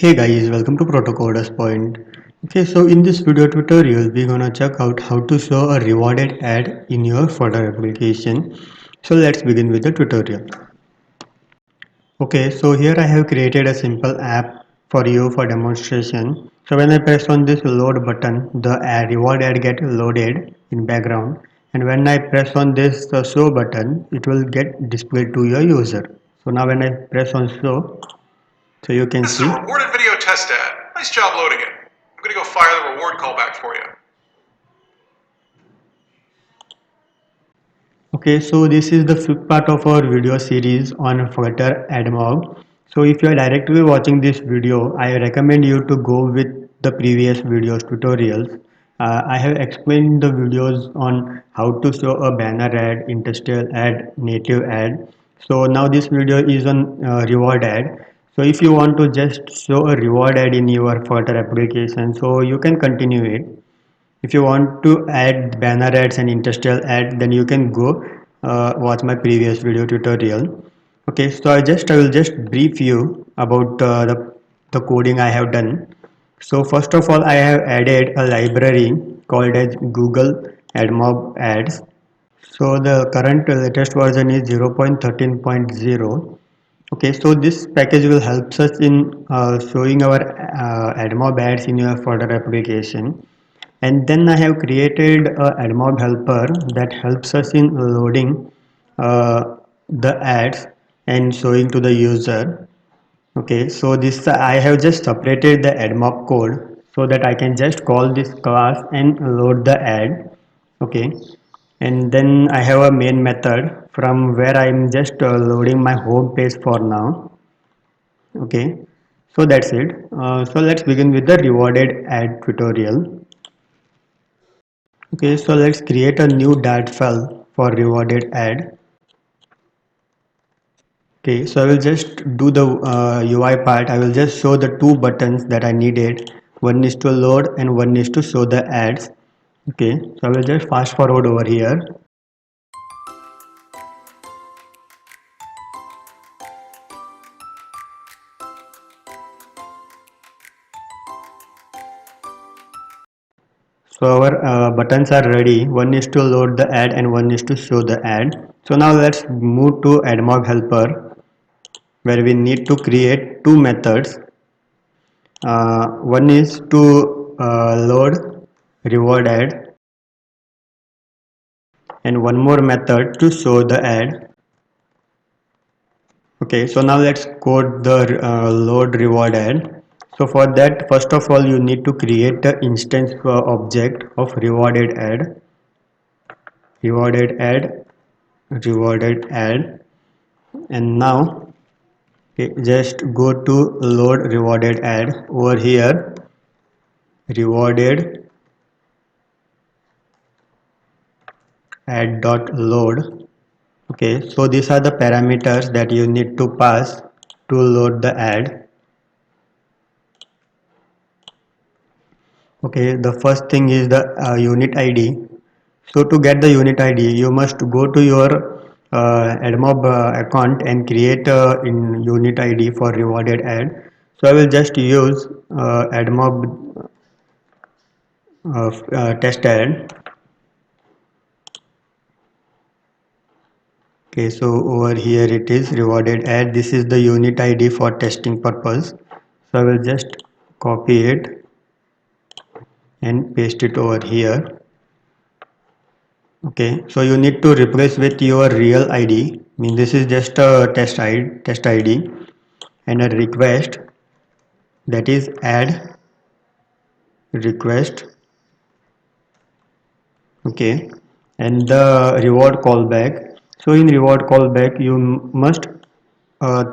Hey guys, welcome to Protocoders Point. Okay, so in this video tutorial, we're gonna check out how to show a rewarded ad in your Flutter application. So let's begin with the tutorial. Okay, so here I have created a simple app for you for demonstration. So when I press on this load button, the reward ad get loaded in background, and when I press on this show button, it will get displayed to your user. So now when I press on show, so you can This see. is a rewarded video test ad. Nice job loading it. I'm going to go fire the reward callback for you. Okay, so this is the fifth part of our video series on Flutter AdMob. So if you are directly watching this video, I recommend you to go with the previous videos tutorials. I have explained the videos on how to show a banner ad, industrial ad, native ad. So now this video is on reward ad. So if you want to just show a reward ad in your Flutter application, so you can continue it. If you want to add banner ads and industrial ad, then you can go watch my previous video tutorial. Okay, so I will just brief you about the coding I have done. So first of all, I have added a library called as Google AdMob ads. So the current latest version is 0.13.0. Okay, so this package will help us in showing our AdMob ads in your further application. And then I have created a AdMob helper that helps us in loading the ads and showing to the user. Okay, so this I have just separated the AdMob code so that I can just call this class and load the ad. Okay, and then I have a main method from where I'm just loading my home page for now. Okay, so that's it. So let's begin with the rewarded ad tutorial. Okay, so let's create a new dat file for rewarded ad. Okay, so I will just do the UI part. I will just show the two buttons that I needed. One is to load and one is to show the ads. Okay, so I will just fast forward over here. So our buttons are ready. One is to load the ad and one is to show the ad. So now let's move to AdMob helper where we need to create two methods. One is to load reward ad and one more method to show the ad. Okay, so now let's code the load reward ad. So for that, first of all, you need to create the instance object of rewarded ad, rewarded ad, and now okay, just go to load rewarded ad over here, rewarded ad dot load. Okay, so these are the parameters that you need to pass to load the ad. Okay, the first thing is the unit ID. So to get the unit ID, you must go to your AdMob account and create in unit ID for rewarded ad. So I will just use AdMob test ad. Okay, so over here it is rewarded ad. This is the unit ID for testing purpose. So I will just copy it and paste it over here. Okay, so you need to replace with your real ID. I mean this is just a test ID and a request, that is add request. Okay, and the reward callback. So in reward callback you must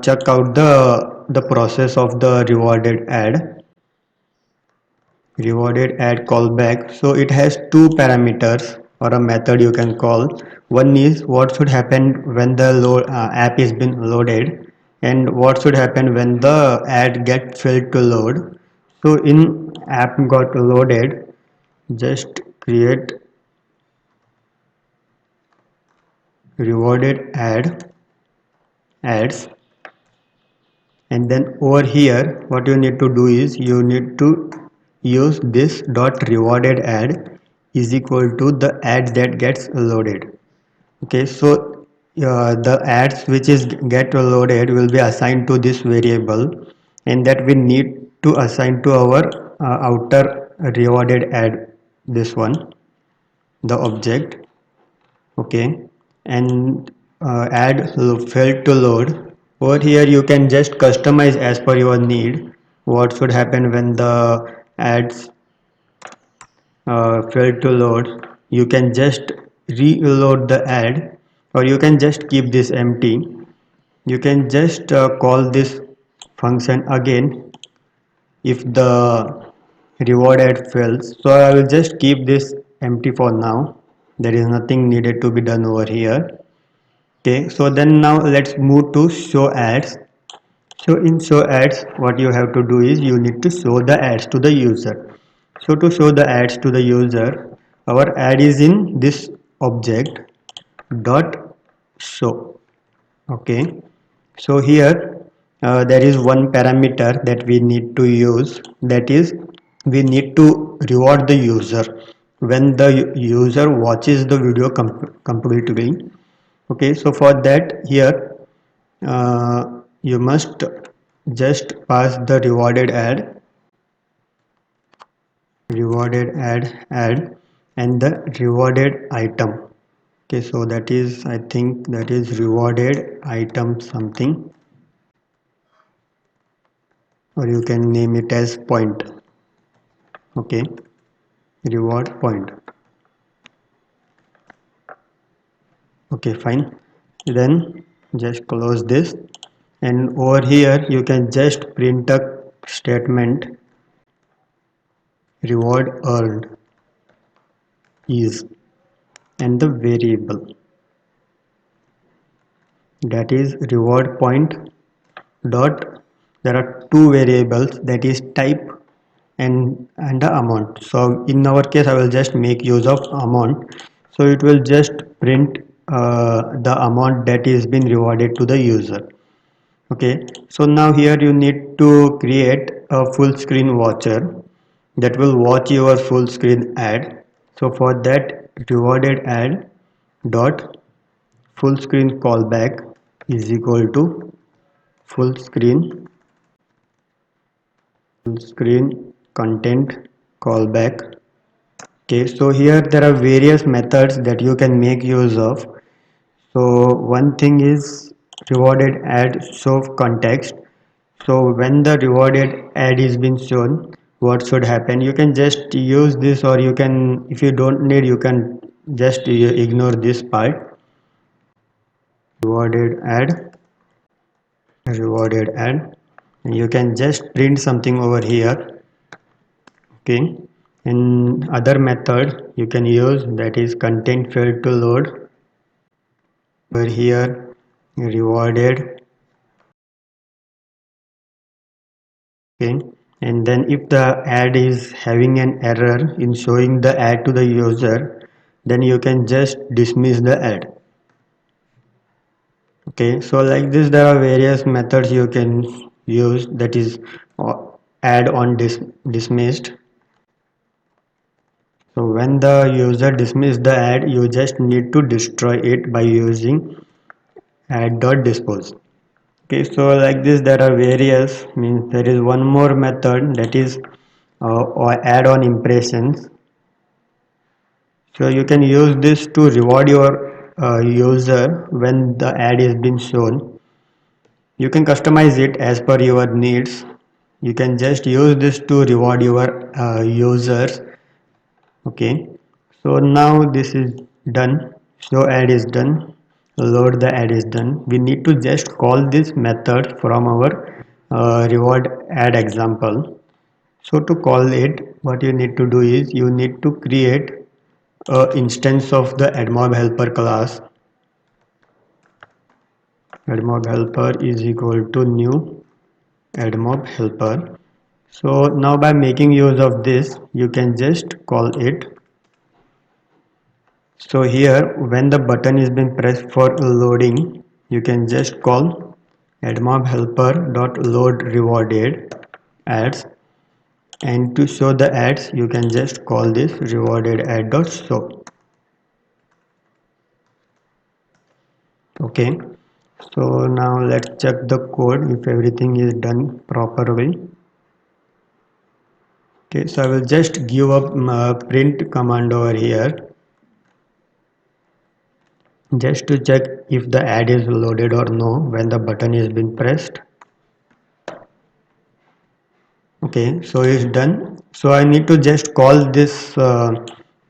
check out the process of the rewarded ad callback. So it has two parameters or a method you can call. One is what should happen when the app is been loaded, and what should happen when the ad get failed to load. So in app got loaded, just create rewarded ads and then over here what you need to do is you need to use this dot rewarded add is equal to the add that gets loaded. Okay, so the ads which is get loaded will be assigned to this variable, and that we need to assign to our outer rewarded add, this one, the object. Okay, and add failed to load. Over here you can just customize as per your need what should happen when the ads failed to load. You can just reload the ad, or you can just keep this empty. You can just call this function again if the reward ad fails. So I will just keep this empty for now. There is nothing needed to be done over here. Okay, so then now let's move to show ads. So in show ads, what you have to do is you need to show the ads to the user. So to show the ads to the user, our ad is in this object dot show. Okay, so here there is one parameter that we need to use, that is we need to reward the user when the user watches the video completely. Okay, so for that here you must just pass the rewarded ad and the rewarded item. Okay, so that is, I think that is rewarded item something, or you can name it as point. Okay, reward point. Okay, fine. Then just close this, and over here you can just print a statement, reward earned is, and the variable, that is reward point dot, there are two variables, that is type and the amount. So in our case I will just make use of amount, so it will just print the amount that is been rewarded to the user. Okay, so now here you need to create a full screen watcher that will watch your full screen ad. So for that, rewarded ad dot full screen callback is equal to full screen content callback. Okay, so here there are various methods that you can make use of. So one thing is rewarded ad show context. So when the rewarded ad is being shown, what should happen? You can just use this, or you can, if you don't need, you can just ignore this part. Rewarded ad, and you can just print something over here. Okay, and other method you can use, that is content failed to load. Over here, rewarded. Okay, and then if the ad is having an error in showing the ad to the user, then you can just dismiss the ad. Okay, so like this there are various methods you can use, that is uh, ad on dismissed. So when the user dismisses the ad, you just need to destroy it by using ad.dispose. Okay, so like this there are various, means there is one more method, that is or add on impressions. So you can use this to reward your user when the ad is being shown. You can customize it as per your needs. You can just use this to reward your users. Okay, so now this is done. Show ad is done, load the ad is done. We need to just call this method from our reward ad example. So to call it, what you need to do is you need to create a instance of the admob helper class. Admob helper is equal to new admob helper. So now by making use of this, you can just call it. So here when the button is being pressed for loading, you can just call admob helper dot load rewarded ads, and to show the ads you can just call this rewarded ad dot show. Okay, so now let's check the code if everything is done properly. Okay, so I will just give a print command over here just to check if the ad is loaded or no when the button is been pressed. Okay, so it's done. So I need to just call this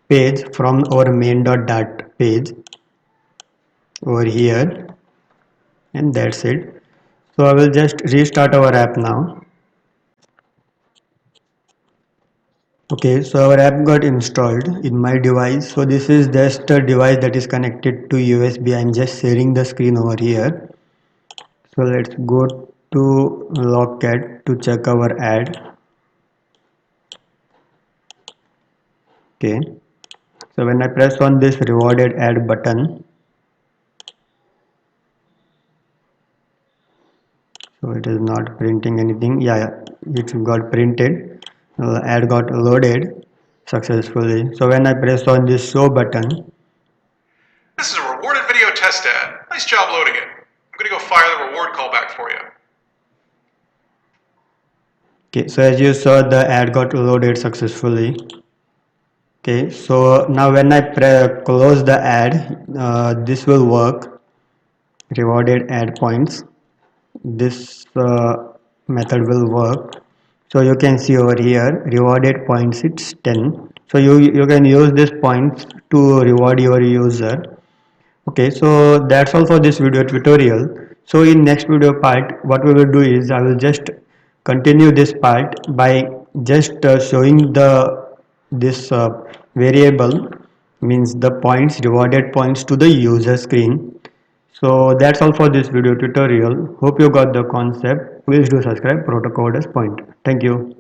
page from our main.dart page over here, and that's it. So I will just restart our app now. Okay, so our app got installed in my device. So this is just a device that is connected to USB. I'm just sharing the screen over here. So let's go to Logcat to check our ad. Okay, so when I press on this rewarded ad button, so it is not printing anything. Yeah, it got printed. Ad got loaded successfully. So when I press on this show button, This is a rewarded video test ad. Nice job loading it. I'm gonna go fire the reward callback for you. okay, so as you saw, the ad got loaded successfully. Okay, so now when I close the ad, this will work. Rewarded ad points. This method will work. So you can see over here, rewarded points, it's 10. So you can use this points to reward your user. Okay, so that's all for this video tutorial. So in next video part, what we will do is I will just continue this part by just showing the this variable, means the points, rewarded points, to the user screen. So that's all for this video tutorial. Hope you got the concept. Please do subscribe Protocoders Point. Thank you.